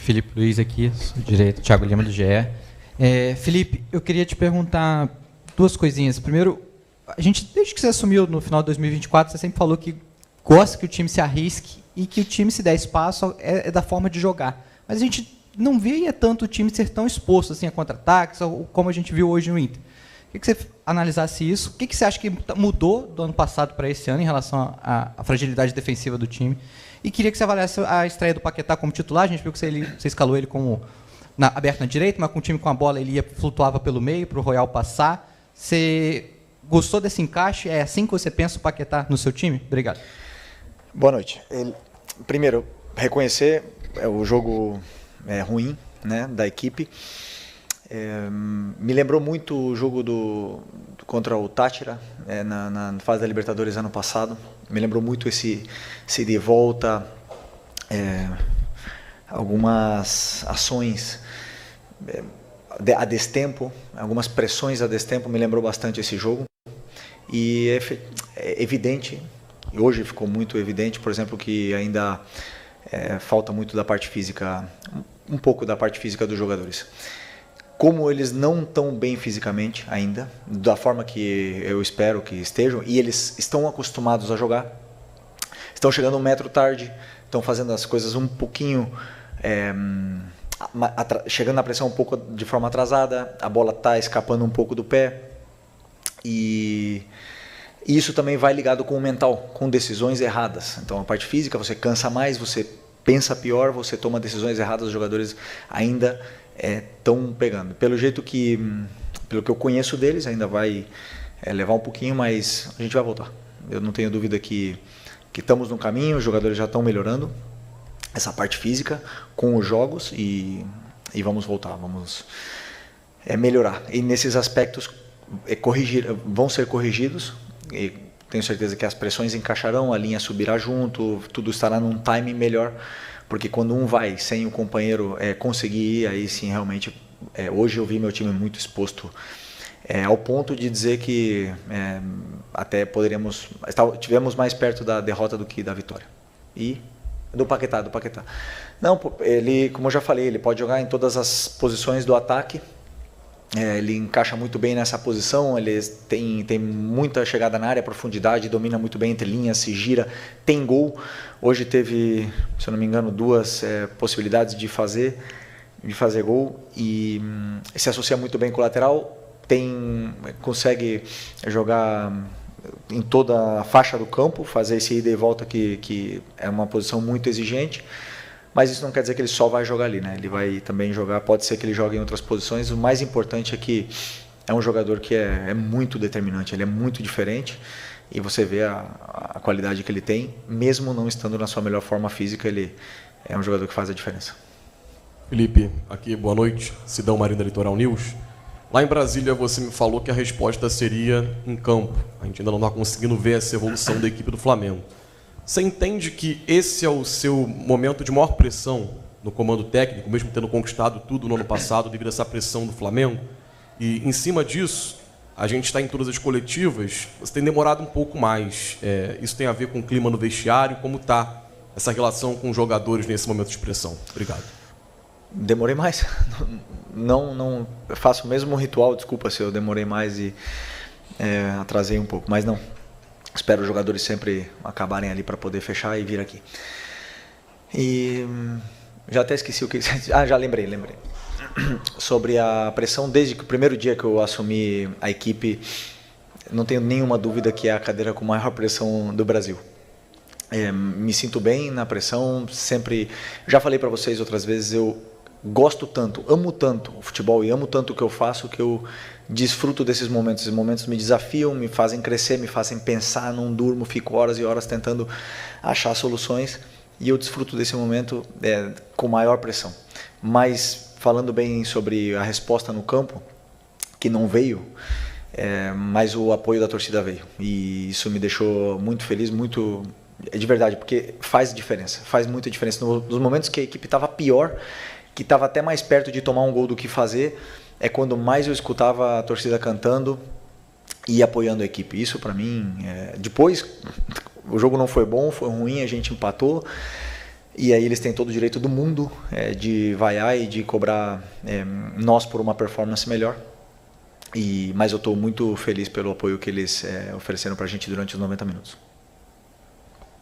Felipe Luiz aqui, sou direito, Thiago Lima do GE. Felipe, eu queria te perguntar duas coisinhas. Primeiro, a gente, desde que você assumiu no final de 2024, você sempre falou que gosta que o time se arrisque e que o time, se der espaço, é da forma de jogar. Mas a gente não via tanto o time ser tão exposto assim, a contra-ataques, como a gente viu hoje no Inter. Queria que você analisasse isso. O que você acha que mudou do ano passado para esse ano em relação à fragilidade defensiva do time? E queria que você avaliasse a estreia do Paquetá como titular. A gente viu que você escalou ele como aberto na direita, mas com o time com a bola ele flutuava pelo meio para o Royal passar. Você gostou desse encaixe? É assim que você pensa o Paquetá no seu time? Obrigado. Boa noite. Primeiro, reconhecer o jogo ruim, né, da equipe. Me lembrou muito o jogo contra o Táchira, na fase da Libertadores ano passado. Me lembrou muito esse de volta, algumas ações a destempo, algumas pressões a destempo, me lembrou bastante esse jogo. E é evidente, e hoje ficou muito evidente, por exemplo, que ainda falta muito da parte física, um pouco da parte física dos jogadores. Como eles não estão bem fisicamente ainda, da forma que eu espero que estejam, e eles estão acostumados a jogar, estão chegando 1 metro tarde, estão fazendo as coisas um pouquinho, chegando na pressão um pouco de forma atrasada, a bola está escapando um pouco do pé, e isso também vai ligado com o mental, com decisões erradas. Então a parte física, você cansa mais, você pensa pior, você toma decisões erradas, os jogadores ainda estão pegando. Pelo que eu conheço deles, ainda vai levar um pouquinho, mas a gente vai voltar. Eu não tenho dúvida que estamos no caminho, os jogadores já estão melhorando essa parte física com os jogos e vamos voltar, vamos melhorar. E nesses aspectos vão ser corrigidos, e tenho certeza que as pressões encaixarão, a linha subirá junto, tudo estará num timing melhor. Porque quando um vai sem o companheiro conseguir ir, aí sim realmente, hoje eu vi meu time muito exposto, ao ponto de dizer que até tivemos mais perto da derrota do que da vitória. E do Paquetá. Não, ele, como eu já falei, ele pode jogar em todas as posições do ataque, ele encaixa muito bem nessa posição, ele tem muita chegada na área, profundidade, domina muito bem entre linhas, se gira, tem gol. Hoje teve, se eu não me engano, 2 possibilidades de fazer gol e se associa muito bem com o lateral, consegue jogar em toda a faixa do campo, fazer esse ida e volta que é uma posição muito exigente. Mas isso não quer dizer que ele só vai jogar ali, né? Ele vai também jogar, pode ser que ele jogue em outras posições. O mais importante é que é um jogador que é muito determinante, ele é muito diferente e você vê a qualidade que ele tem, mesmo não estando na sua melhor forma física, ele é um jogador que faz a diferença. Felipe, aqui, boa noite, Sidão Marinho da Litoral News. Lá em Brasília você me falou que a resposta seria em campo. A gente ainda não está conseguindo ver essa evolução da equipe do Flamengo. Você entende que esse é o seu momento de maior pressão no comando técnico, mesmo tendo conquistado tudo no ano passado devido a essa pressão do Flamengo? E em cima disso, a gente está em todas as coletivas, você tem demorado um pouco mais. Isso tem a ver com o clima no vestiário, como está essa relação com os jogadores nesse momento de pressão? Obrigado. Demorei mais. Não faço o mesmo ritual, desculpa se eu demorei mais e atrasei um pouco, mas não. Espero os jogadores sempre acabarem ali para poder fechar e vir aqui. E já até esqueci o que... já lembrei. Sobre a pressão, desde que o primeiro dia que eu assumi a equipe, não tenho nenhuma dúvida que é a cadeira com maior pressão do Brasil. Me sinto bem na pressão, sempre... Já falei para vocês outras vezes, eu gosto tanto, amo tanto o futebol e amo tanto o que eu faço, que eu desfruto desses momentos. Esses momentos me desafiam, me fazem crescer, me fazem pensar, não durmo, fico horas e horas tentando achar soluções e eu desfruto desse momento com maior pressão. Mas falando bem sobre a resposta no campo, que não veio, mas o apoio da torcida veio e isso me deixou muito feliz, muito... de verdade, porque faz diferença, faz muita diferença. Nos momentos que a equipe estava pior, que estava até mais perto de tomar um gol do que fazer, é quando mais eu escutava a torcida cantando e apoiando a equipe. Isso para mim, depois o jogo não foi bom, foi ruim, a gente empatou E aí eles têm todo o direito do mundo de vaiar e de cobrar nós por uma performance melhor. Mas eu estou muito feliz pelo apoio que eles ofereceram para a gente durante os 90 minutos.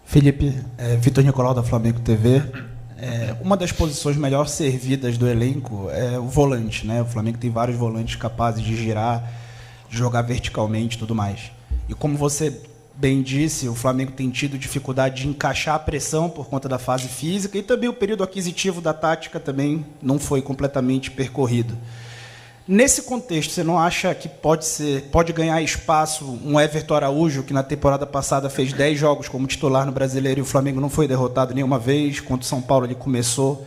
Felipe, Vitor Nicolau da Flamengo TV. Uma das posições melhor servidas do elenco é o volante, né? O Flamengo tem vários volantes capazes de girar, de jogar verticalmente e tudo mais. E como você bem disse, o Flamengo tem tido dificuldade de encaixar a pressão por conta da fase física e também o período aquisitivo da tática também não foi completamente percorrido. Nesse contexto, você não acha que pode ganhar espaço um Everton Araújo, que na temporada passada fez 10 jogos como titular no Brasileiro e o Flamengo não foi derrotado nenhuma vez? Contra o São Paulo ele começou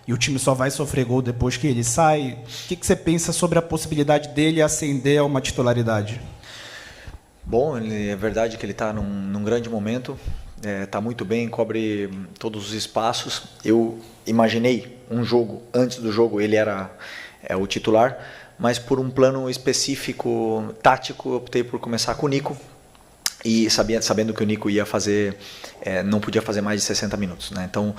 e o time só vai sofrer gol depois que ele sai. O que você pensa sobre a possibilidade dele ascender a uma titularidade? Bom, é verdade que ele está num grande momento, está muito bem, cobre todos os espaços. Eu imaginei um jogo, antes do jogo ele era o titular, mas por um plano específico, tático, eu optei por começar com o Nico, e sabendo que o Nico ia fazer, não podia fazer mais de 60 minutos, né? Então,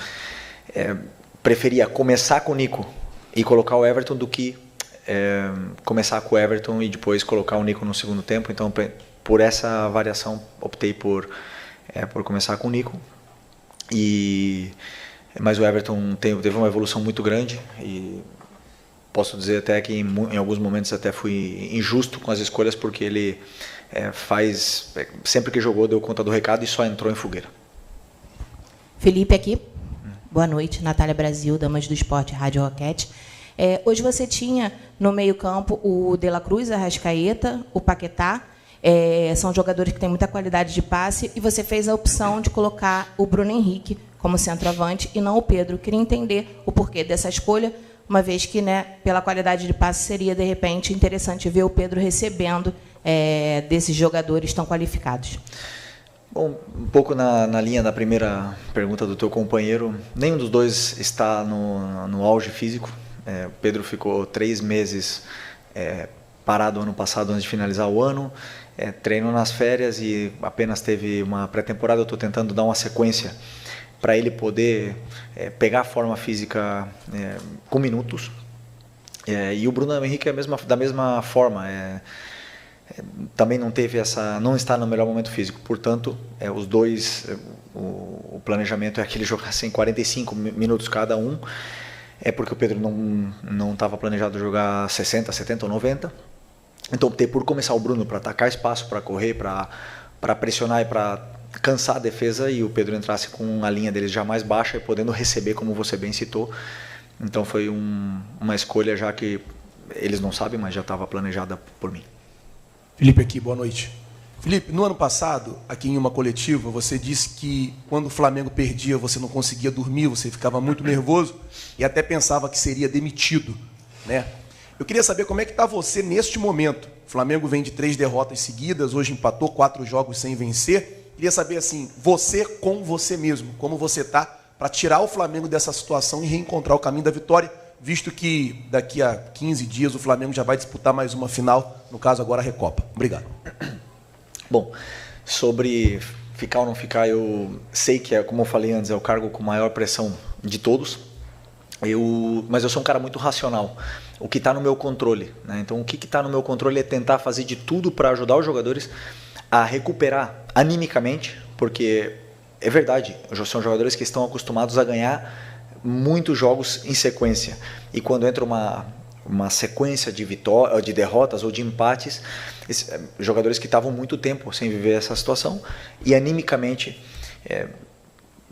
preferia começar com o Nico e colocar o Everton do que começar com o Everton e depois colocar o Nico no segundo tempo. Então, por essa variação, optei por começar com o Nico. Mas o Everton teve uma evolução muito grande e posso dizer até que em alguns momentos até fui injusto com as escolhas, porque ele sempre que jogou deu conta do recado e só entrou em fogueira. Felipe aqui. Boa noite, Natália Brasil, Damas do Esporte, Rádio Roquete. Hoje você tinha no meio-campo o De La Cruz, a Arrascaeta, o Paquetá. São jogadores que têm muita qualidade de passe, e você fez a opção de colocar o Bruno Henrique como centroavante e não o Pedro. Queria entender o porquê dessa escolha, uma vez que, pela qualidade de passe, seria, de repente, interessante ver o Pedro recebendo desses jogadores tão qualificados. Bom, um pouco na linha da primeira pergunta do teu companheiro, nenhum dos dois está no auge físico. O Pedro ficou 3 meses parado ano passado antes de finalizar o ano, treinou nas férias e apenas teve uma pré-temporada. Eu estou tentando dar uma sequência para ele poder pegar a forma física com minutos. E o Bruno Henrique da mesma forma. Também não está no melhor momento físico. Portanto, os dois, o planejamento é que eles jogassem 45 minutos cada um, porque o Pedro não estava planejado jogar 60, 70 ou 90. Então optei por começar o Bruno para atacar espaço, para correr, para pressionar e para cansar a defesa, e o Pedro entrasse com a linha deles já mais baixa e podendo receber, como você bem citou. Então foi uma escolha já que eles não sabem, mas já estava planejada por mim. Felipe aqui, boa noite. Felipe, no ano passado, aqui em uma coletiva, você disse que quando o Flamengo perdia, você não conseguia dormir, você ficava muito nervoso e até pensava que seria demitido, né? Eu queria saber como é que está você neste momento. O Flamengo vem de 3 derrotas seguidas, hoje empatou 4 jogos sem vencer. Queria saber, assim, você com você mesmo, como você está para tirar o Flamengo dessa situação e reencontrar o caminho da vitória, visto que daqui a 15 dias o Flamengo já vai disputar mais uma final, no caso agora a Recopa. Obrigado. Bom, sobre ficar ou não ficar, eu sei que, como eu falei antes, é o cargo com maior pressão de todos. Mas eu sou um cara muito racional. O que está no meu controle, né? Então, o que está no meu controle é tentar fazer de tudo para ajudar os jogadores a recuperar animicamente, porque é verdade, são jogadores que estão acostumados a ganhar muitos jogos em sequência. E quando entra uma sequência de derrotas ou de empates, jogadores que estavam muito tempo sem viver essa situação, e animicamente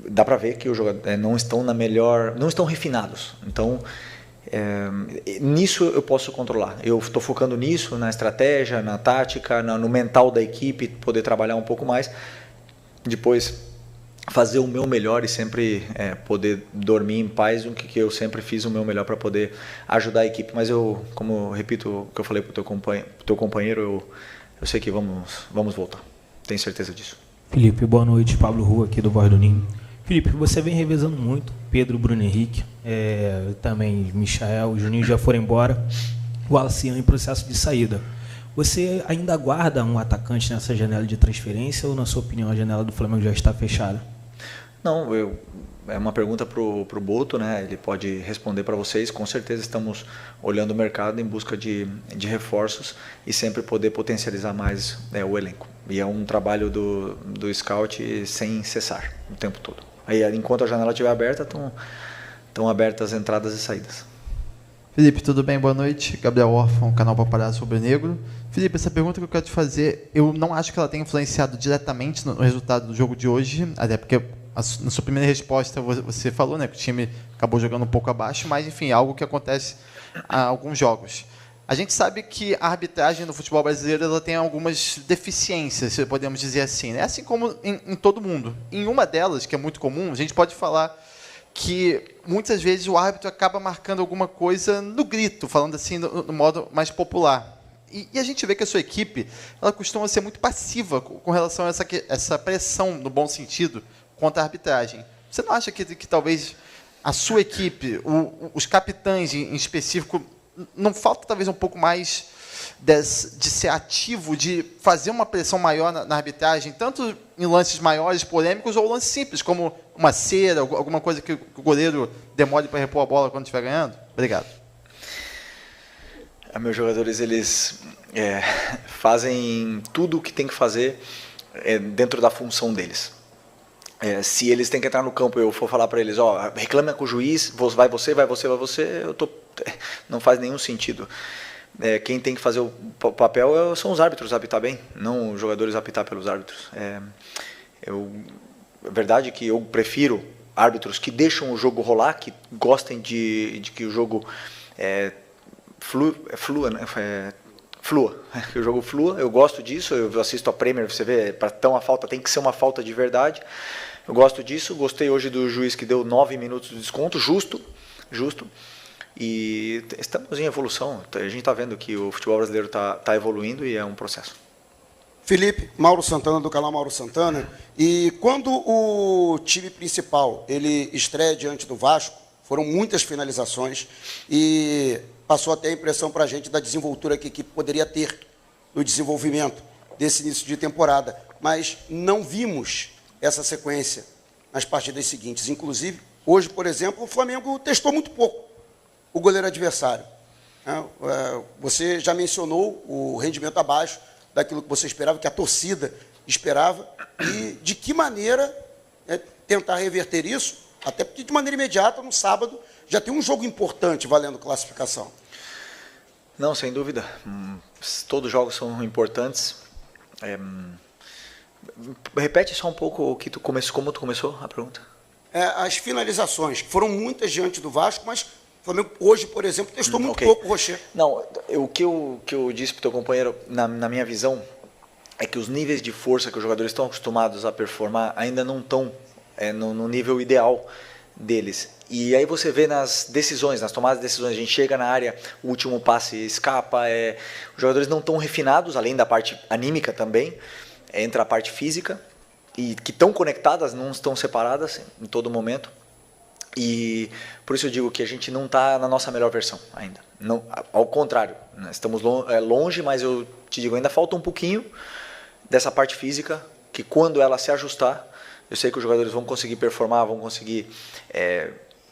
dá para ver que os jogadores não estão refinados. Então, nisso eu posso controlar. Eu estou focando nisso, na estratégia, na tática, no mental da equipe, poder trabalhar um pouco mais. Depois, fazer o meu melhor e sempre poder dormir em paz, o que eu sempre fiz o meu melhor para poder ajudar a equipe. Mas como eu repito o que eu falei para o teu companheiro, eu sei que vamos voltar. Tenho certeza disso. Felipe, boa noite. Pablo Rua, aqui do Voz do Ninho. Felipe, você vem revezando muito Pedro, Bruno Henrique, também Michael, o Juninho já foram embora, o Alcian em processo de saída. Você ainda aguarda um atacante nessa janela de transferência ou, na sua opinião, a janela do Flamengo já está fechada? Não, é uma pergunta para o Boto, né? Ele pode responder para vocês. Com certeza estamos olhando o mercado em busca de reforços e sempre poder potencializar mais o elenco. E é um trabalho do scout sem cessar o tempo todo. Aí, enquanto a janela estiver aberta, estão abertas as entradas e saídas. Felipe, tudo bem? Boa noite. Gabriel Orfan, canal Paparazzo Sobre Negro. Felipe, essa pergunta que eu quero te fazer, eu não acho que ela tenha influenciado diretamente no resultado do jogo de hoje, até porque na sua primeira resposta você falou, né, que o time acabou jogando um pouco abaixo, mas enfim, é algo que acontece há alguns jogos. A gente sabe que a arbitragem no futebol brasileiro ela tem algumas deficiências, se podemos dizer assim, né? Assim como em todo mundo. Em uma delas, que é muito comum, a gente pode falar que muitas vezes o árbitro acaba marcando alguma coisa no grito, falando assim no modo mais popular. E a gente vê que a sua equipe ela costuma ser muito passiva com relação a essa pressão, no bom sentido, contra a arbitragem. Você não acha que talvez a sua equipe, os capitães em específico, não falta talvez um pouco mais de ser ativo, de fazer uma pressão maior na arbitragem, tanto em lances maiores, polêmicos, ou lances simples, como uma cera, alguma coisa que o goleiro demore para repor a bola quando estiver ganhando? Obrigado. Meus jogadores, eles fazem tudo o que tem que fazer dentro da função deles. Se eles têm que entrar no campo e eu for falar para eles, reclama com o juiz, vai você, não faz nenhum sentido. Quem tem que fazer o papel são os árbitros apitar bem, não os jogadores apitar pelos árbitros. É verdade que eu prefiro árbitros que deixam o jogo rolar, que gostem de que o jogo flua, né? Que o jogo flua. Eu gosto disso, eu assisto a Premier, você vê, para ter uma falta tem que ser uma falta de verdade. Eu gosto disso, gostei hoje do juiz que deu 9 minutos de desconto, justo. E estamos em evolução, a gente está vendo que o futebol brasileiro está evoluindo e é um processo. Felipe, Mauro Santana, do canal Mauro Santana. E quando o time principal ele estreia diante do Vasco, foram muitas finalizações e passou até a impressão para a gente da desenvoltura que a equipe poderia ter no desenvolvimento desse início de temporada. Mas não vimos essa sequência nas partidas seguintes. Inclusive, hoje, por exemplo, o Flamengo testou muito pouco o goleiro adversário. Você já mencionou o rendimento abaixo daquilo que você esperava, que a torcida esperava, e de que maneira tentar reverter isso, até porque de maneira imediata, no sábado, já tem um jogo importante valendo classificação. Não, sem dúvida. Todos os jogos são importantes. Repete só um pouco como tu começou a pergunta. As finalizações, que foram muitas diante do Vasco, mas o Flamengo hoje, por exemplo, testou muito pouco o Rocher. Não, o que eu disse para o teu companheiro, na minha visão, é que os níveis de força que os jogadores estão acostumados a performar ainda não estão no nível ideal deles. E aí você vê nas decisões, nas tomadas de decisões, a gente chega na área, o último passe escapa, os jogadores não estão refinados, além da parte anímica também, entra a parte física, e que estão conectadas, não estão separadas em todo momento. E por isso eu digo que a gente não está na nossa melhor versão ainda. Não, ao contrário, né? Estamos longe, mas eu te digo, ainda falta um pouquinho dessa parte física, que quando ela se ajustar, eu sei que os jogadores vão conseguir performar, vão conseguir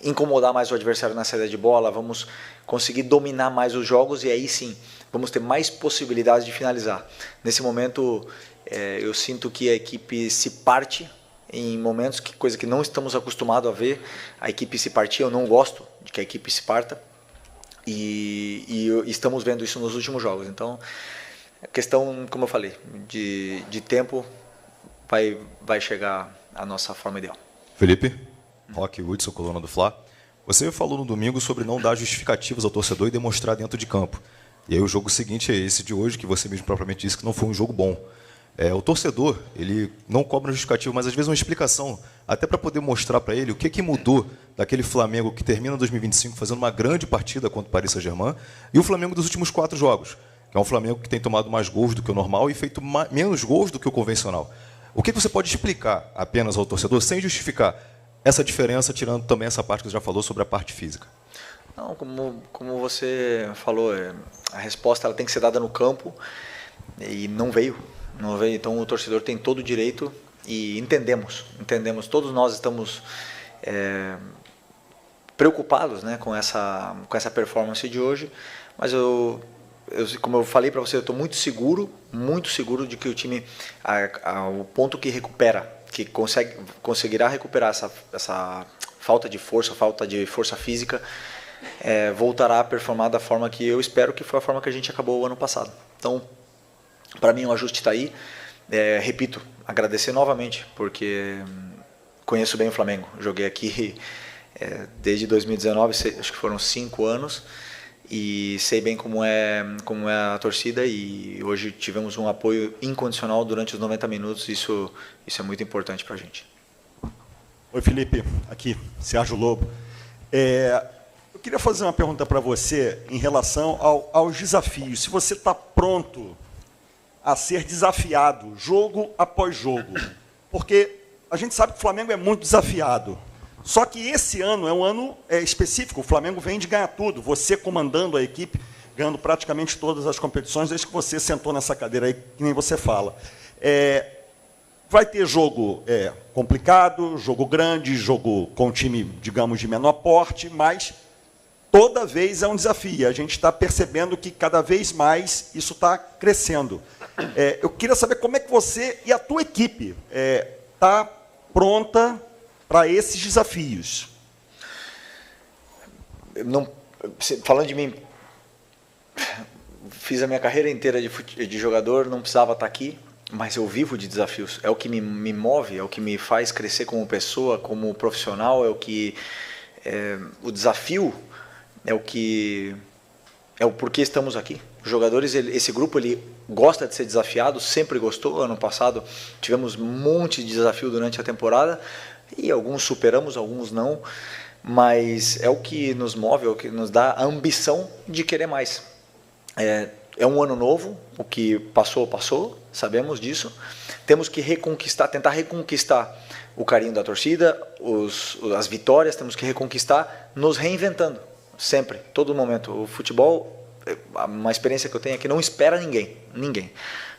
incomodar mais o adversário na saída de bola, vamos conseguir dominar mais os jogos e aí sim, vamos ter mais possibilidades de finalizar. Nesse momento, eu sinto que a equipe se parte em momentos, coisa que não estamos acostumados a ver, a equipe se partir, eu não gosto de que a equipe se parta, e estamos vendo isso nos últimos jogos. Então, a questão, como eu falei, de tempo vai chegar a nossa forma ideal. Felipe, Roque Hudson, coluna do Fla. Você falou no domingo sobre não dar justificativas ao torcedor e demonstrar dentro de campo. E aí o jogo seguinte é esse de hoje, que você mesmo propriamente disse que não foi um jogo bom. O torcedor, ele não cobra justificativo, mas às vezes uma explicação, até para poder mostrar para ele o que mudou daquele Flamengo que termina 2025 fazendo uma grande partida contra o Paris Saint-Germain e o Flamengo dos últimos 4 jogos, que é um Flamengo que tem tomado mais gols do que o normal e feito menos gols do que o convencional. O que você pode explicar apenas ao torcedor, sem justificar essa diferença, tirando também essa parte que você já falou sobre a parte física? Não, como você falou, a resposta ela tem que ser dada no campo e não veio. Então o torcedor tem todo o direito E entendemos, todos nós estamos preocupados, né, com essa performance de hoje, mas como eu falei para você, eu estou muito seguro de que o time, ao ponto que recupera, que conseguirá recuperar essa falta de força física, voltará a performar da forma que eu espero, que foi a forma que a gente acabou o ano passado. Então, para mim o ajuste está aí. Repito, agradecer novamente, porque conheço bem o Flamengo. Joguei aqui desde 2019, acho que foram 5 anos, e sei bem como é a torcida, e hoje tivemos um apoio incondicional durante os 90 minutos, isso é muito importante para a gente. Oi, Felipe, aqui, Sérgio Lobo. Eu queria fazer uma pergunta para você em relação aos desafios. Se você está pronto a ser desafiado, jogo após jogo, porque a gente sabe que o Flamengo é muito desafiado. Só que esse ano é um ano específico, o Flamengo vem de ganhar tudo, você comandando a equipe, ganhando praticamente todas as competições, desde que você sentou nessa cadeira aí, que nem você fala. Vai ter jogo complicado, jogo grande, jogo com time, digamos, de menor porte, mas toda vez é um desafio. A gente está percebendo que cada vez mais isso está crescendo. Eu queria saber como é que você e a tua equipe está pronta para esses desafios. Falando de mim, fiz a minha carreira inteira de jogador, não precisava estar aqui, mas eu vivo de desafios. É o que me move, é o que me faz crescer como pessoa, como profissional, o desafio é o porquê estamos aqui. Os jogadores, esse grupo, ele gosta de ser desafiado, sempre gostou. Ano passado tivemos um monte de desafio durante a temporada, e alguns superamos, alguns não, mas é o que nos move, é o que nos dá a ambição de querer mais. É um ano novo, o que passou, sabemos disso. Temos que tentar reconquistar o carinho da torcida, as vitórias, temos que reconquistar, nos reinventando, sempre, todo momento. O futebol, uma experiência que eu tenho é que não espera ninguém.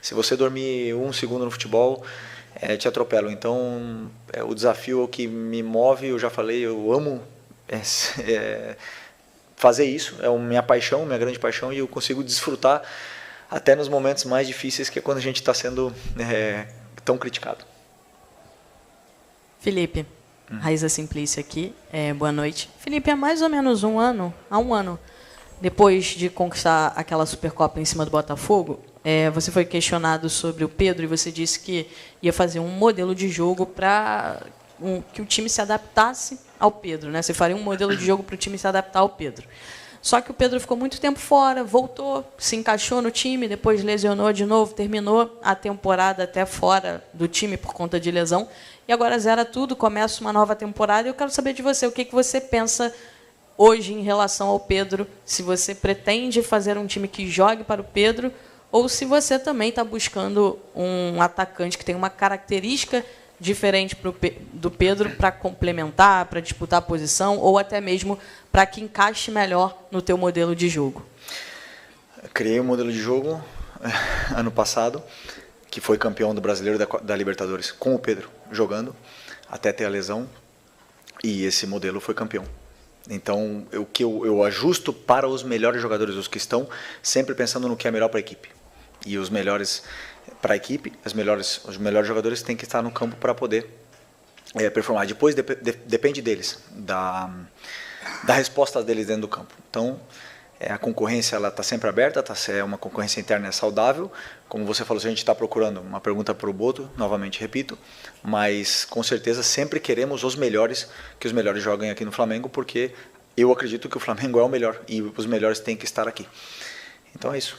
Se você dormir 1 segundo no futebol, te atropelam. Então, o desafio é o que me move, eu já falei, eu amo fazer isso, é minha paixão, minha grande paixão, e eu consigo desfrutar até nos momentos mais difíceis, que é quando a gente está sendo tão criticado. Felipe, Raíza Simplício aqui, boa noite. Felipe, há mais ou menos um ano, depois de conquistar aquela Supercopa em cima do Botafogo, você foi questionado sobre o Pedro, e você disse que ia fazer um modelo de jogo para que o time se adaptasse ao Pedro, né? Você faria um modelo de jogo para o time se adaptar ao Pedro. Só que o Pedro ficou muito tempo fora, voltou, se encaixou no time, depois lesionou de novo, terminou a temporada até fora do time por conta de lesão, e agora zera tudo, começa uma nova temporada. Eu quero saber de você, o que você pensa hoje em relação ao Pedro, se você pretende fazer um time que jogue para o Pedro, ou se você também está buscando um atacante que tem uma característica diferente do Pedro para complementar, para disputar a posição, ou até mesmo para que encaixe melhor no teu modelo de jogo. Criei um modelo de jogo ano passado, que foi campeão do Brasileiro da Libertadores, com o Pedro jogando, até ter a lesão, e esse modelo foi campeão. Então, eu ajusto para os melhores jogadores, os que estão sempre pensando no que é melhor para a equipe. E os melhores para a equipe, os melhores jogadores têm que estar no campo para poder performar. Depois depende deles, da resposta deles dentro do campo. Então, a concorrência está sempre aberta, é uma concorrência interna saudável. Como você falou, se a gente está procurando, uma pergunta para o Boto, novamente repito, mas com certeza sempre queremos que os melhores joguem aqui no Flamengo, porque eu acredito que o Flamengo é o melhor e os melhores têm que estar aqui. Então é isso.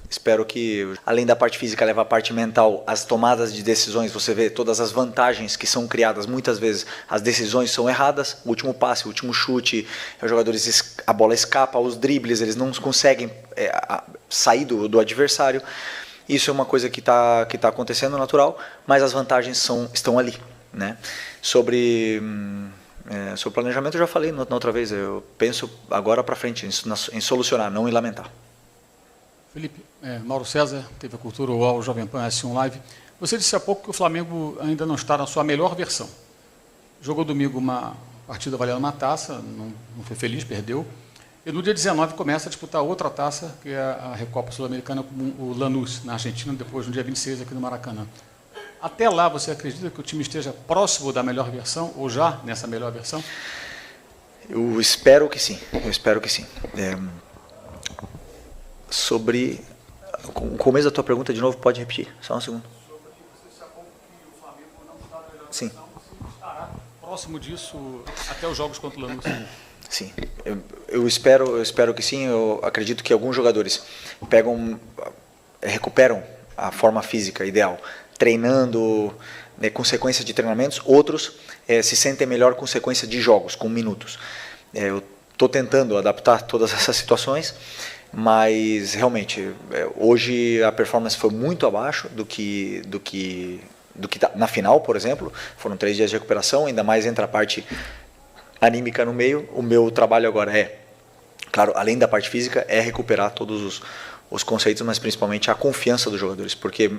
Espero que, além da parte física, leve a parte mental, as tomadas de decisões. Você vê todas as vantagens que são criadas. Muitas vezes as decisões são erradas. O último passe, o último chute, os jogadores, a bola escapa, os dribles, eles não conseguem sair do adversário. Isso é uma coisa que tá acontecendo natural, mas as vantagens estão ali, né? Sobre o planejamento eu já falei na outra vez. Eu penso agora para frente em solucionar, não em lamentar. Felipe, Mauro César, TV Cultura UOL, Jovem Pan S1 Live. Você disse há pouco que o Flamengo ainda não está na sua melhor versão. Jogou domingo uma partida valendo uma taça, não foi feliz, perdeu. E no dia 19 começa a disputar outra taça, que é a Recopa Sul-Americana com o Lanús, na Argentina, depois no dia 26 aqui no Maracanã. Até lá, você acredita que o time esteja próximo da melhor versão, ou já nessa melhor versão? Eu espero que sim, eu espero que sim. Sobre o começo da tua pergunta, de novo, pode repetir? Só um segundo. Sim. Próximo disso, até os jogos contra o Lanús. Sim, eu espero que sim. Eu acredito que alguns jogadores recuperam a forma física ideal, treinando, né, com sequência de treinamentos. Outros se sentem melhor com sequência de jogos, com minutos. Eu estou tentando adaptar todas essas situações, mas realmente hoje a performance foi muito abaixo do que na final, por exemplo. Foram 3 dias de recuperação, ainda mais entra a parte anímica no meio. O meu trabalho agora claro, além da parte física, recuperar todos os conceitos, mas principalmente a confiança dos jogadores, porque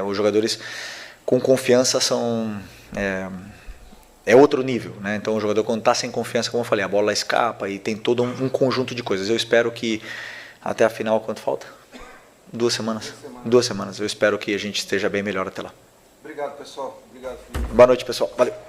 os jogadores com confiança são outro nível, né? Então o jogador, quando está sem confiança, como eu falei, a bola escapa e tem todo um conjunto de coisas. Eu espero que até a final, quanto falta? 2 semanas. 2 semanas. Eu espero que a gente esteja bem melhor até lá. Obrigado, pessoal. Obrigado, Felipe. Boa noite, pessoal. Valeu.